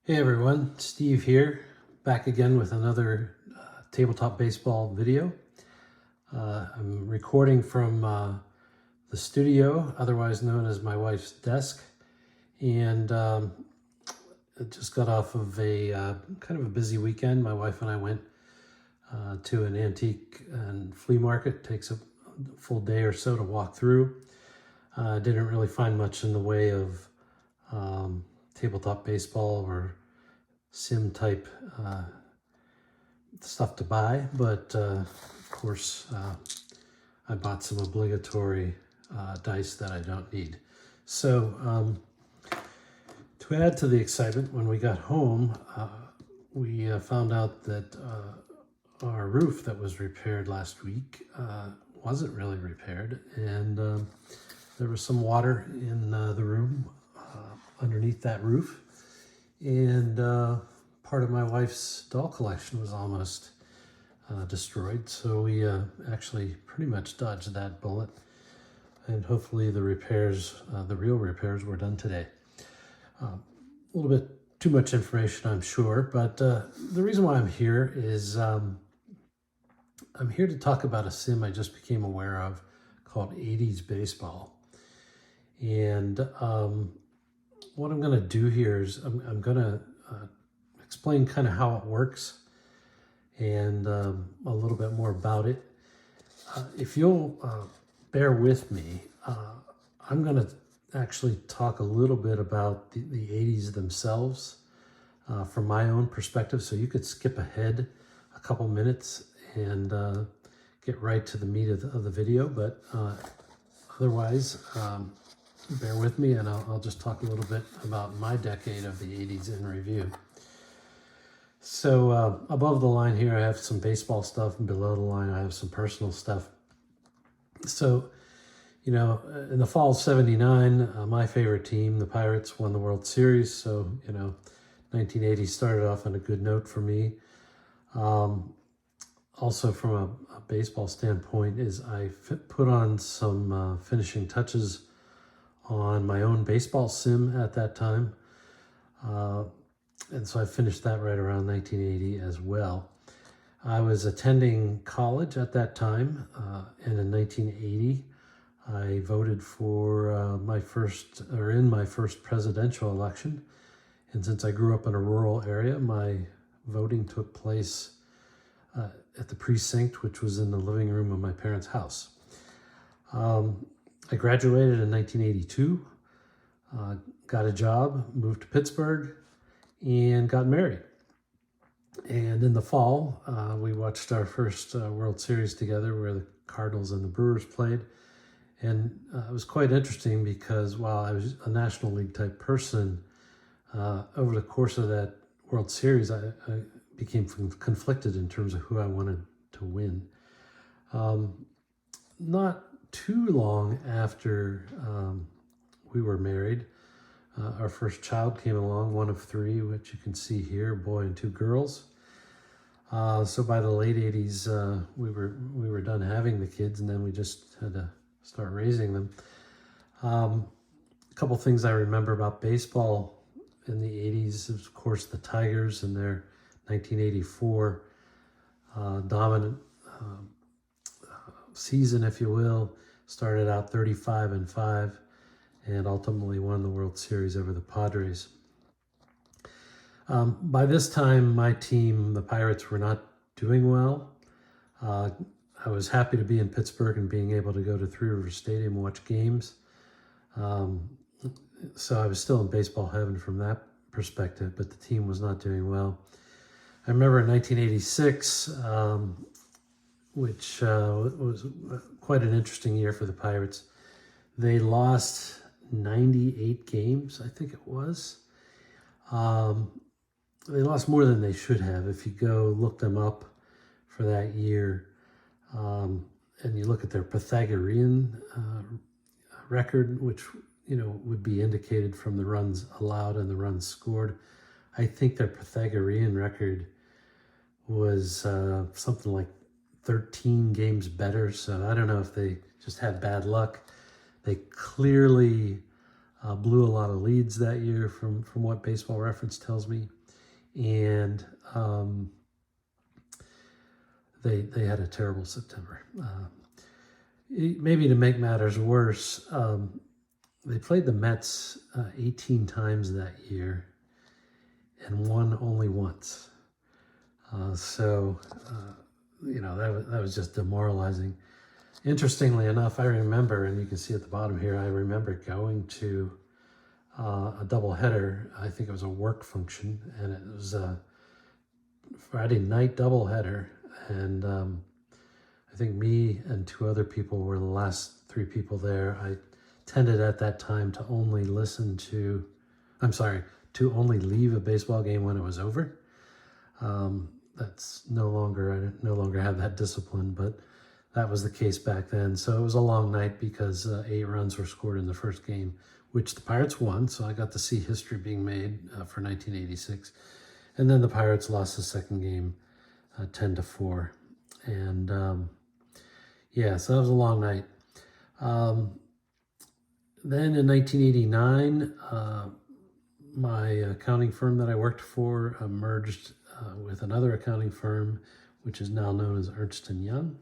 Hey everyone, Steve here, back again with another tabletop baseball video. I'm recording from the studio, otherwise known as my wife's desk, and I just got off of a kind of a busy weekend. My wife and I went to an antique and flea market. It takes a full day or so to walk through. Didn't really find much in the way of tabletop baseball or sim type stuff to buy, but of course I bought some obligatory dice that I don't need. So to add to the excitement, when we got home, we found out that our roof that was repaired last week wasn't really repaired, and there was some water in the room underneath that roof, and part of my wife's doll collection was almost destroyed. So we actually pretty much dodged that bullet, and hopefully the repairs, the real repairs, were done today. A little bit too much information, I'm sure, but the reason why I'm here is I'm here to talk about a sim I just became aware of called 80s Baseball. And what I'm going to do here is I'm going to explain kind of how it works and a little bit more about it. If you'll bear with me, I'm going to actually talk a little bit about the 80s themselves from my own perspective, so you could skip ahead a couple minutes and get right to the meat of the video, but otherwise, bear with me, and I'll just talk a little bit about my decade of the 80s in review. So above the line here, I have some baseball stuff, and below the line, I have some personal stuff. So, you know, in the fall of '79, my favorite team, the Pirates, won the World Series. So, you know, 1980 started off on a good note for me. Also, from a baseball standpoint, is I put on some finishing touches on my own baseball sim at that time. And so I finished that right around 1980 as well. I was attending college at that time, and in 1980, I voted for in my first presidential election. And since I grew up in a rural area, my voting took place at the precinct, which was in the living room of my parents' house. I graduated in 1982, got a job, moved to Pittsburgh, and got married. And in the fall, we watched our first World Series together, where the Cardinals and the Brewers played. And it was quite interesting because while I was a National League type person, over the course of that World Series, I became conflicted in terms of who I wanted to win. Not too long after we were married, our first child came along, one of three, which you can see here, a boy and two girls. So by the late 80s, we were done having the kids, and then we just had to start raising them. A couple things I remember about baseball in the 80s, of course, the Tigers and their 1984 dominant season, if you will. Started out 35-5 and ultimately won the World Series over the Padres. By this time, my team, the Pirates, were not doing well. I was happy to be in Pittsburgh and being able to go to Three Rivers Stadium and watch games. So I was still in baseball heaven from that perspective, but the team was not doing well. I remember in 1986, which was quite an interesting year for the Pirates. They lost 98 games, I think it was. They lost more than they should have. If you go look them up for that year, and you look at their Pythagorean record, which, you know, would be indicated from the runs allowed and the runs scored, I think their Pythagorean record was something like 13 games better. So I don't know if they just had bad luck. They clearly blew a lot of leads that year from what Baseball Reference tells me. and they had a terrible September. Maybe to make matters worse, they played the Mets 18 times that year and won only once. That was just demoralizing. Interestingly enough, I remember, and you can see at the bottom here, I remember going to a doubleheader. I think it was a work function, and it was a Friday night doubleheader. And I think me and 2 other people were the last 3 people there. I tended at that time to only to only leave a baseball game when it was over. That's I no longer have that discipline, but that was the case back then. So it was a long night because 8 runs were scored in the first game, which the Pirates won. So I got to see history being made for 1986. And then the Pirates lost the second game 10-4. And so that was a long night. Then in 1989, my accounting firm that I worked for merged with another accounting firm, which is now known as Ernst & Young.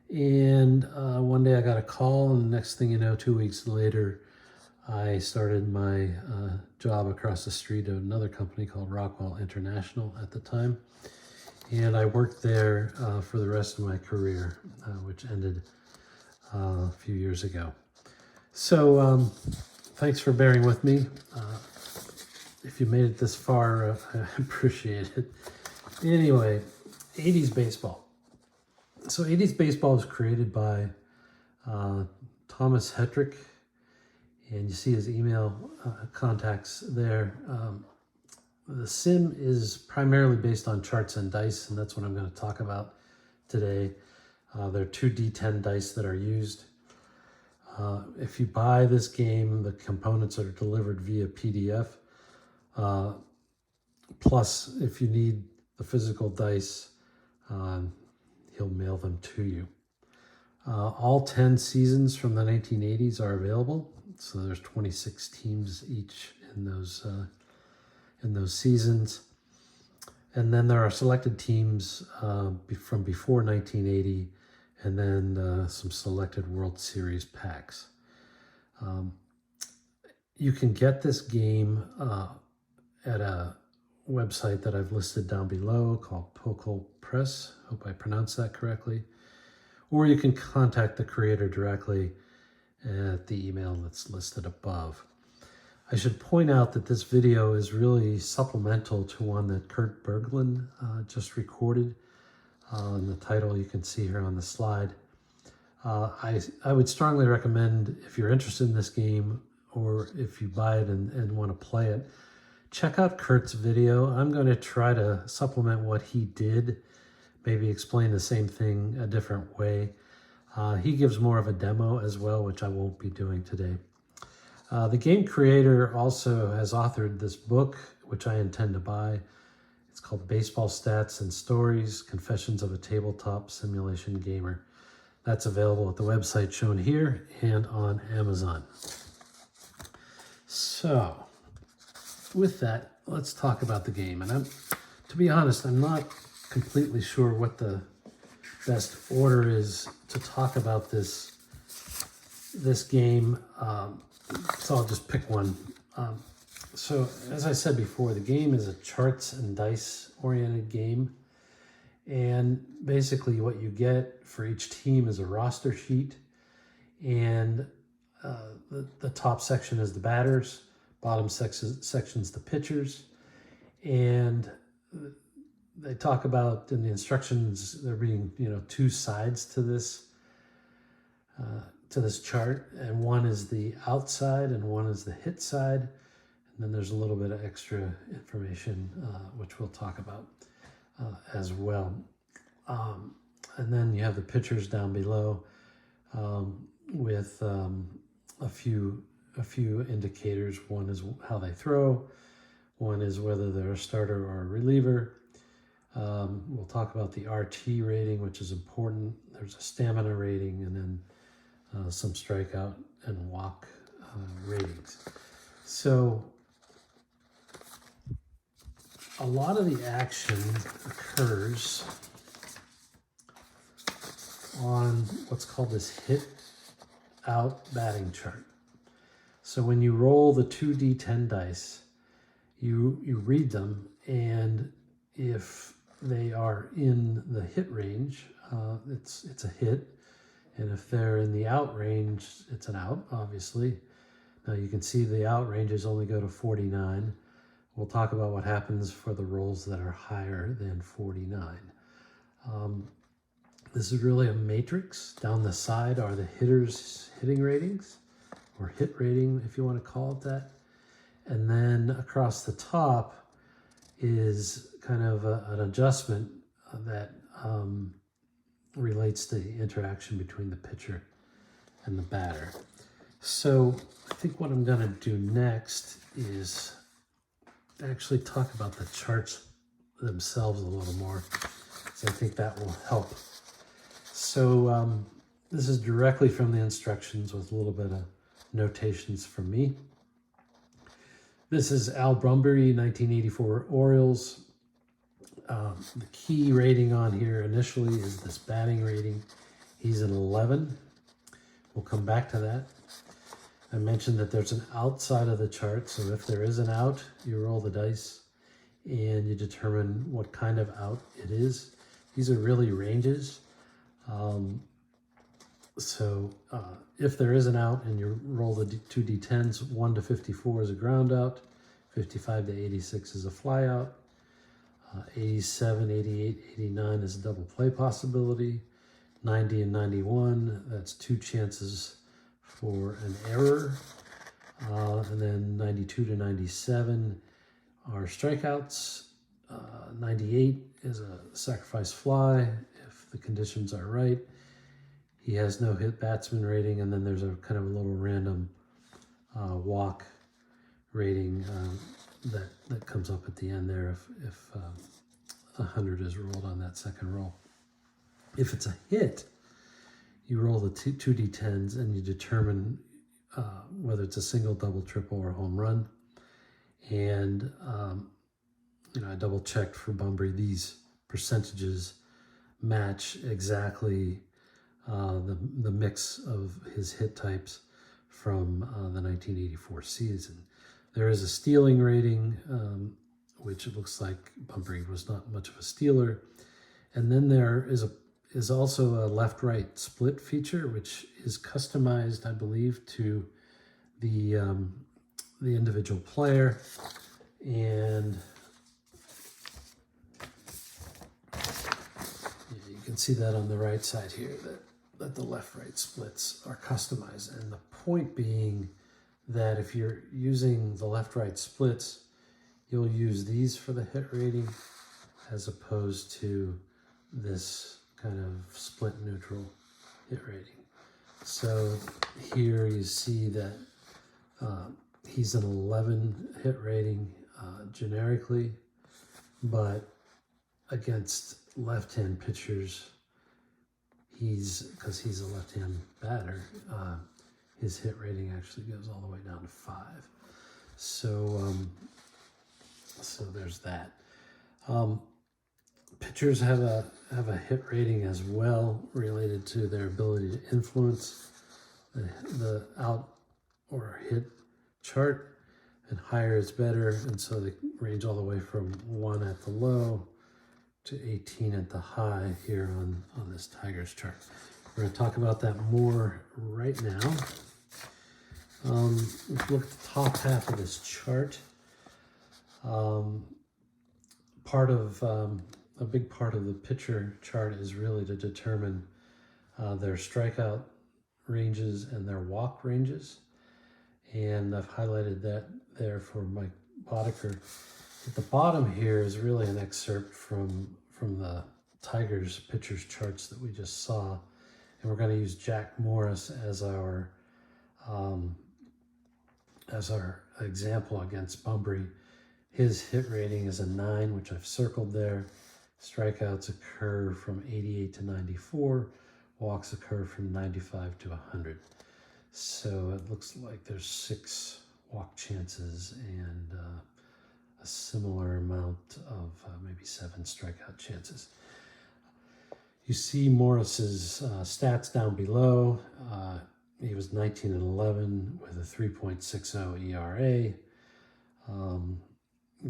And one day I got a call, and the next thing you know, 2 weeks later, I started my job across the street at another company called Rockwell International at the time. And I worked there for the rest of my career, which ended a few years ago. So thanks for bearing with me. If you made it this far, I appreciate it. Anyway, 80s baseball. So 80s baseball was created by Thomas Hetrick, and you see his email contacts there. The sim is primarily based on charts and dice, and that's what I'm going to talk about today. There are 2 D10 dice that are used. If you buy this game, the components are delivered via PDF. Plus, if you need the physical dice, he'll mail them to you. All 10 seasons from the 1980s are available. So there's 26 teams each in those seasons. And then there are selected teams from before 1980, and then some selected World Series packs. You can get this game at a website that I've listed down below called Pocal Press. Hope I pronounced that correctly. Or you can contact the creator directly at the email that's listed above. I should point out that this video is really supplemental to one that Kurt Berglund just recorded. And the title you can see here on the slide. I would strongly recommend, if you're interested in this game, or if you buy it and want to play it, check out Kurt's video. I'm going to try to supplement what he did, maybe explain the same thing a different way. He gives more of a demo as well, which I won't be doing today. The game creator also has authored this book, which I intend to buy. It's called Baseball Stats and Stories, Confessions of a Tabletop Simulation Gamer. That's available at the website shown here and on Amazon. So, with that, let's talk about the game. And to be honest, I'm not completely sure what the best order is to talk about this game. So I'll just pick one. So as I said before, the game is a charts and dice oriented game. And basically what you get for each team is a roster sheet. And the top section is the batters, bottom section's the pitchers. And they talk about in the instructions there being 2 sides to this chart, and one is the outside and one is the hit side, and then there's a little bit of extra information which we'll talk about as well. And then you have the pitchers down below with a few indicators. One is how they throw, one is whether they're a starter or a reliever. We'll talk about the RT rating, which is important. There's a stamina rating, and then some strikeout and walk ratings. So a lot of the action occurs on what's called this hit out batting chart. So when you roll the 2d10 dice, you read them, and if they are in the hit range, it's a hit, and if they're in the out range, it's an out, obviously. Now you can see the out ranges only go to 49. We'll talk about what happens for the rolls that are higher than 49. This is really a matrix. Down the side are the hitters' hitting ratings, or hit rating, if you want to call it that. And then across the top is kind of an adjustment that relates to the interaction between the pitcher and the batter. So I think what I'm going to do next is actually talk about the charts themselves a little more, so I think that will help. So this is directly from the instructions with a little bit of notations from me. This is Al Brumbury, 1984 Orioles. The key rating on here initially is this batting rating. He's an 11. We'll come back to that. I mentioned that there's an outside of the chart, so if there is an out, you roll the dice and you determine what kind of out it is. These are really ranges. If there is an out and you roll the 2d10s, 1 to 54 is a ground out, 55 to 86 is a fly out, 87, 88, 89 is a double play possibility, 90 and 91, that's 2 chances for an error, and then 92 to 97 are strikeouts, 98 is a sacrifice fly if the conditions are right. He has no hit batsman rating, and then there's a kind of a little random walk rating that comes up at the end there if 100 is rolled on that second roll. If it's a hit, you roll the 2d10s and you determine whether it's a single, double, triple, or home run. And I double checked for Bunbury. These percentages match exactly the mix of his hit types from the 1984 season. There is a stealing rating, which it looks like Bunbury was not much of a stealer. And then there is also a left-right split feature, which is customized, I believe, to the individual player. And you can see that on the right side here, that the left-right splits are customized. And the point being that if you're using the left-right splits, you'll use these for the hit rating as opposed to this kind of split neutral hit rating. So here you see that he's an 11 hit rating generically, but against left-hand pitchers, because he's a left-hand batter, his hit rating actually goes all the way down to 5. So there's that. Pitchers have a hit rating as well, related to their ability to influence the out or hit chart, and higher is better, and so they range all the way from 1 at the low to 18 at the high here on this Tigers chart. We're going to talk about that more right now. Let's look at the top half of this chart. A big part of the pitcher chart is really to determine their strikeout ranges and their walk ranges. And I've highlighted that there for Mike Boddicker. At the bottom here is really an excerpt from the Tigers pitchers charts that we just saw. And we're going to use Jack Morris as our example against Bunbury. His hit rating is a 9, which I've circled there. Strikeouts occur from 88 to 94. Walks occur from 95 to 100. So it looks like there's 6 walk chances and a similar amount of maybe 7 strikeout chances. You see Morris's stats down below. He was 19-11 with a 3.60 ERA.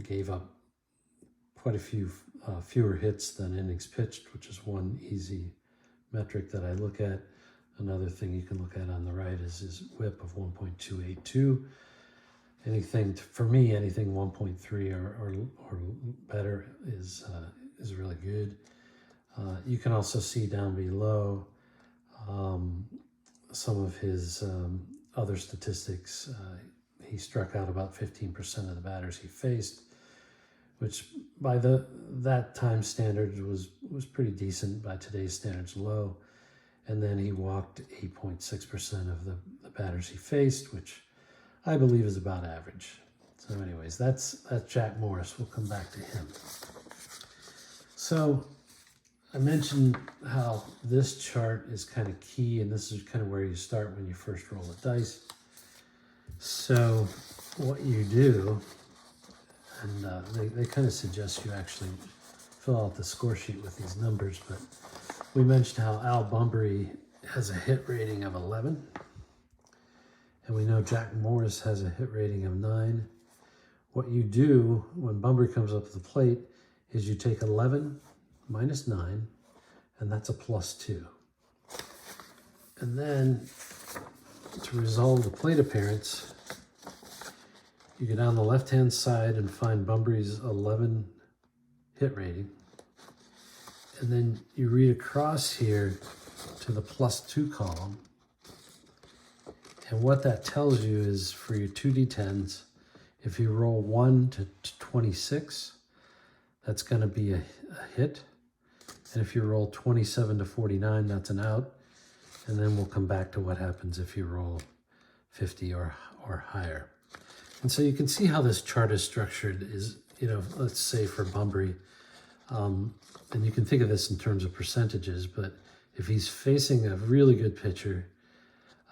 Gave up quite a few fewer hits than innings pitched, which is one easy metric that I look at. Another thing you can look at on the right is his whip of 1.282. For me, anything 1.3 or better is really good. You can also see down below some of his other statistics. He struck out about 15% of the batters he faced, which by that time standard was pretty decent. By today's standards, low. And then he walked 8.6% of the batters he faced, which I believe is about average. So anyways, that's Jack Morris. We'll come back to him. So I mentioned how this chart is kind of key, and this is kind of where you start when you first roll the dice. So what you do, and they kind of suggest you actually fill out the score sheet with these numbers, but we mentioned how Al Bunbury has a hit rating of 11, and we know Jack Morris has a hit rating of 9. What you do when Bunbury comes up to the plate is you take 11 minus 9, and that's a +2. And then to resolve the plate appearance, you go down the left-hand side and find Bunbury's 11 hit rating. And then you read across here to the +2 column. And what that tells you is for your 2d10s, if you roll 1 to 26, that's going to be a hit. And if you roll 27 to 49, that's an out. And then we'll come back to what happens if you roll 50 or higher. And so you can see how this chart is structured is, let's say for Bunbury, and you can think of this in terms of percentages, but if he's facing a really good pitcher,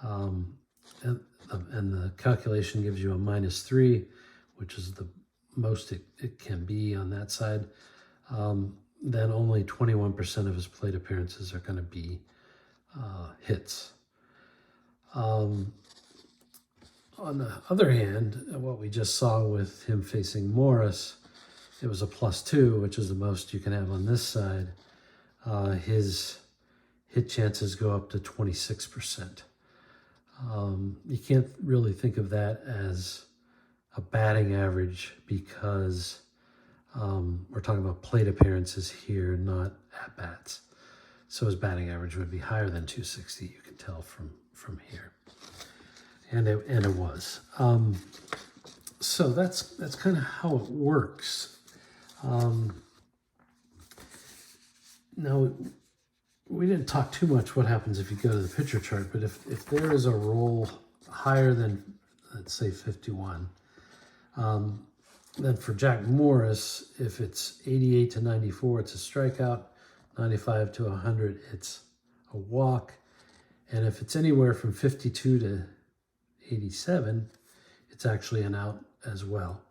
and the calculation gives you a -3, which is the most it can be on that side, then only 21% of his plate appearances are going to be hits. On the other hand, what we just saw with him facing Morris, it was a +2, which is the most you can have on this side. His hit chances go up to 26%. You can't really think of that as a batting average because we're talking about plate appearances here, not at-bats. So his batting average would be higher than 260, you can tell from here. And it was. So that's kind of how it works. Now, we didn't talk too much what happens if you go to the pitcher chart, but if there is a roll higher than, let's say, 51, then for Jack Morris, if it's 88 to 94, it's a strikeout, 95 to 100, it's a walk, and if it's anywhere from 52 to 87, it's actually an out as well.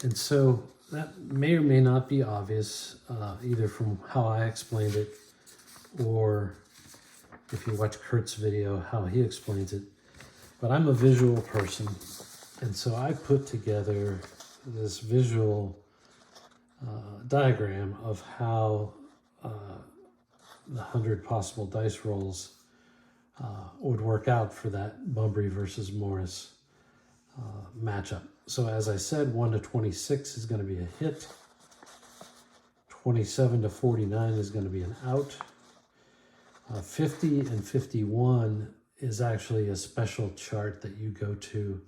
And so that may or may not be obvious, either from how I explained it, or if you watch Kurt's video, how he explains it. But I'm a visual person, and so I put together this visual diagram of how the 100 possible dice rolls would work out for that Bunbury versus Morris matchup. So as I said, 1 to 26 is going to be a hit. 27 to 49 is going to be an out. 50 and 51 is actually a special chart that you go to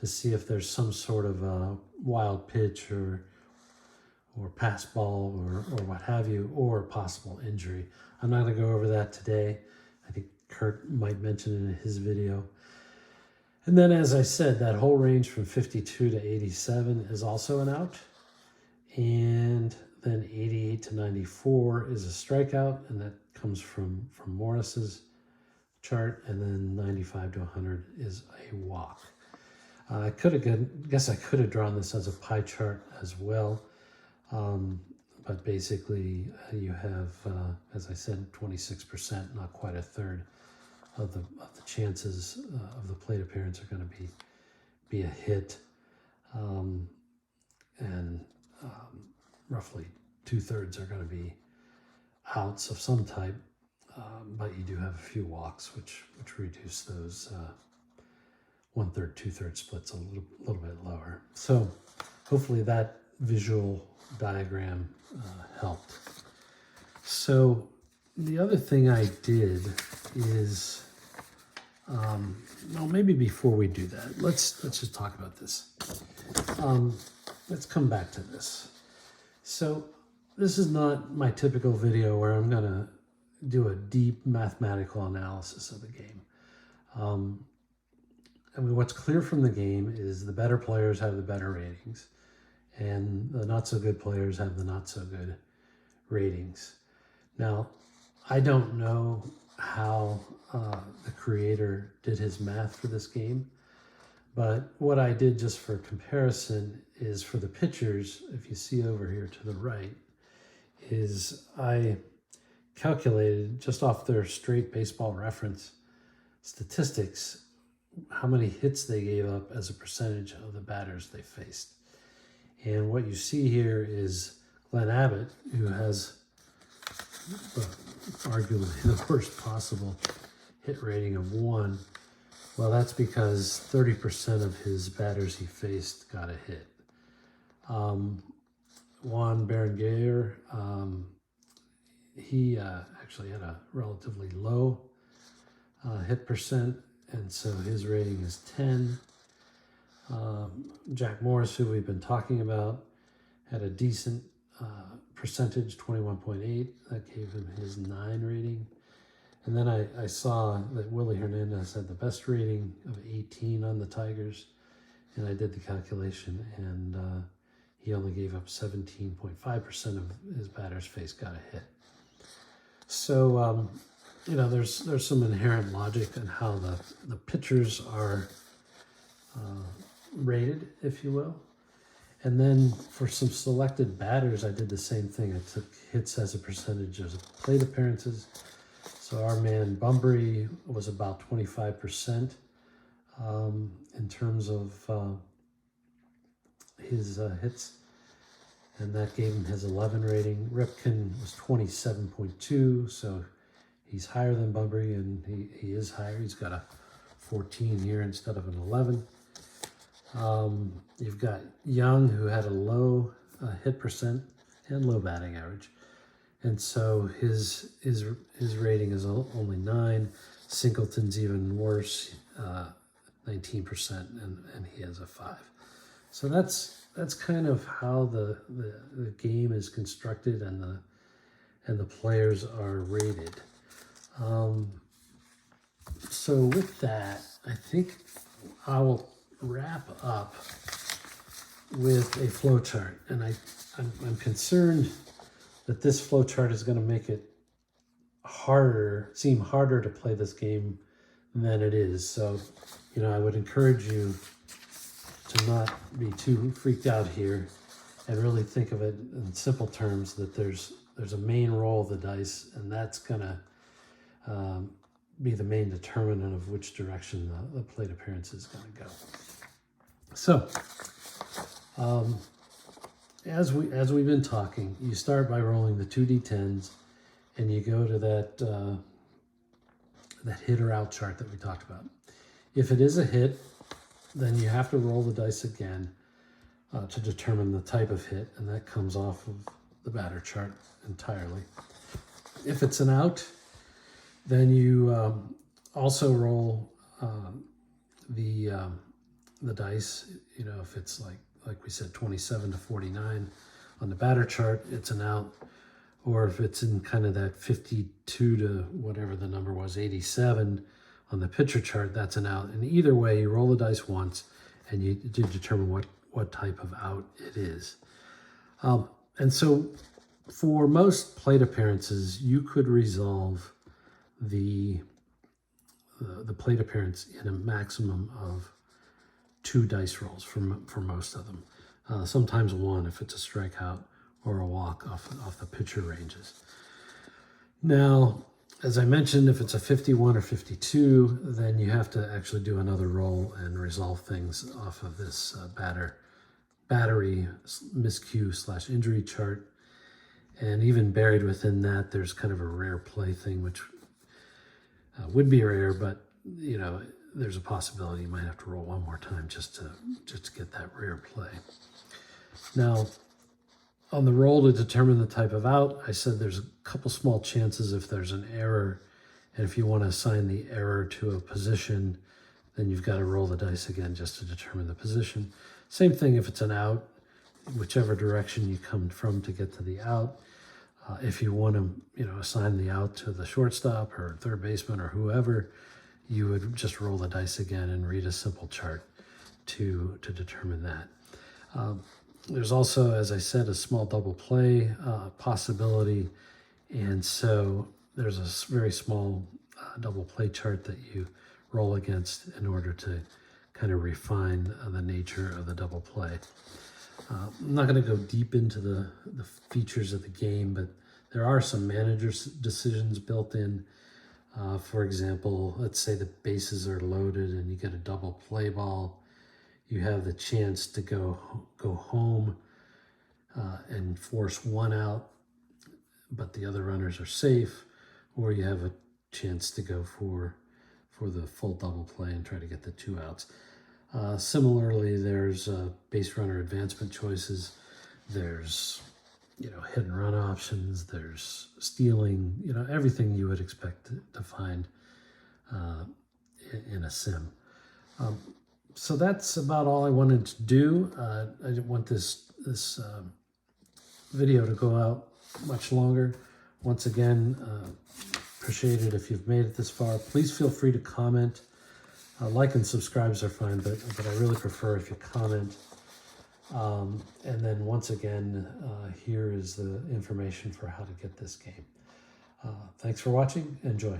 see if there's some sort of a wild pitch or pass ball or what have you, or possible injury. I'm not going to go over that today. I think Kurt might mention it in his video. And then, as I said, that whole range from 52 to 87 is also an out. And then 88 to 94 is a strikeout, and that comes from Morris's chart. And then 95 to 100 is a walk. I guess I could have drawn this as a pie chart as well. But basically you have, as I said, 26%, not quite a third of the chances of the plate appearance are going to be a hit. And roughly 2/3 are going to be outs of some type, but you do have a few walks, which reduce those 1/3, 2/3 splits a little bit lower. So hopefully that visual diagram helped. So the other thing I did is, well, maybe before we do that, let's just talk about this. Let's come back to this. So this is not my typical video where I'm gonna do a deep mathematical analysis of the game. I mean, what's clear from the game is the better players have the better ratings, and the not so good players have the not so good ratings. Now, I don't know how the creator did his math for this game, but what I did just for comparison is for the pitchers, if you see over here to the right, is I calculated just off their straight baseball reference statistics how many hits they gave up as a percentage of the batters they faced. And what you see here is Glenn Abbott, who has arguably the worst possible hit rating of 1. Well, that's because 30% of his batters he faced got a hit. Juan Berenguer, he actually had a relatively low hit percent, and so his rating is 10. Jack Morris, who we've been talking about, had a decent percentage, 21.8. That gave him his 9 rating. And then I saw that Willie Hernandez had the best rating of 18 on the Tigers, and I did the calculation, and he only gave up 17.5% of his batters faced got a hit. So, you know, there's some inherent logic in how the pitchers are rated, if you will. And then for some selected batters, I did the same thing. I took hits as a percentage of plate appearances. So our man Bunbury was about 25% in terms of his hits, and that gave him his 11 rating. Ripken was 27.2, so he's higher than Bunbury, and he is higher. He's got a 14 here instead of an 11. You've got Young, who had a low hit percent and low batting average, and so his rating is only 9. Singleton's even worse, 19%, and he has a 5. So that's kind of how the game is constructed, and the players are rated. So with that, I think I will wrap up with a flowchart, and I'm concerned that this flowchart is going to make it seem harder to play this game than it is. So, you know, I would encourage you to not be too freaked out here and really think of it in simple terms, that there's a main roll of the dice, and that's going to be the main determinant of which direction the plate appearance is going to go. So, as we've been talking, you start by rolling the 2d10s, and you go to that hit or out chart that we talked about. If it is a hit, then you have to roll the dice again to determine the type of hit, and that comes off of the batter chart entirely. If it's an out, then you also roll the dice. You know, if it's like we said, 27 to 49 on the batter chart, it's an out. Or if it's in kind of that 52 to whatever the number was, 87 on the pitcher chart, that's an out. And either way, you roll the dice once, and you determine what type of out it is. And so for most plate appearances, you could resolve the plate appearance in a maximum of 2 dice rolls for most of them. Sometimes 1 if it's a strikeout or a walk off the pitcher ranges. Now, as I mentioned, if it's a 51 or 52, then you have to actually do another roll and resolve things off of this battery miscue / injury chart. And even buried within that, there's kind of a rare play thing, which would be rare, but you know, there's a possibility you might have to roll 1 more time just to get that rare play. Now, on the roll to determine the type of out, I said there's a couple small chances if there's an error, and if you want to assign the error to a position, then you've got to roll the dice again just to determine the position. Same thing if it's an out, whichever direction you come from to get to the out. If you want to, you know, assign the out to the shortstop or third baseman or whoever, you would just roll the dice again and read a simple chart to determine that. There's also, as I said, a small double play possibility, and so there's a very small double play chart that you roll against in order to kind of refine the nature of the double play. I'm not going to go deep into the features of the game, but there are some manager's decisions built in. For example, let's say the bases are loaded and you get a double play ball. You have the chance to go home and force 1 out, but the other runners are safe, or you have a chance to go for the full double play and try to get the 2 outs. Similarly, there's base runner advancement choices. There's, you know, hit and run options. There's stealing. You know, everything you would expect to find in a sim. So that's about all I wanted to do. I didn't want this video to go out much longer. Once again, appreciate it if you've made it this far. Please feel free to comment. Like and subscribes are fine, but I really prefer if you comment. And then once again, here is the information for how to get this game. Thanks for watching. Enjoy.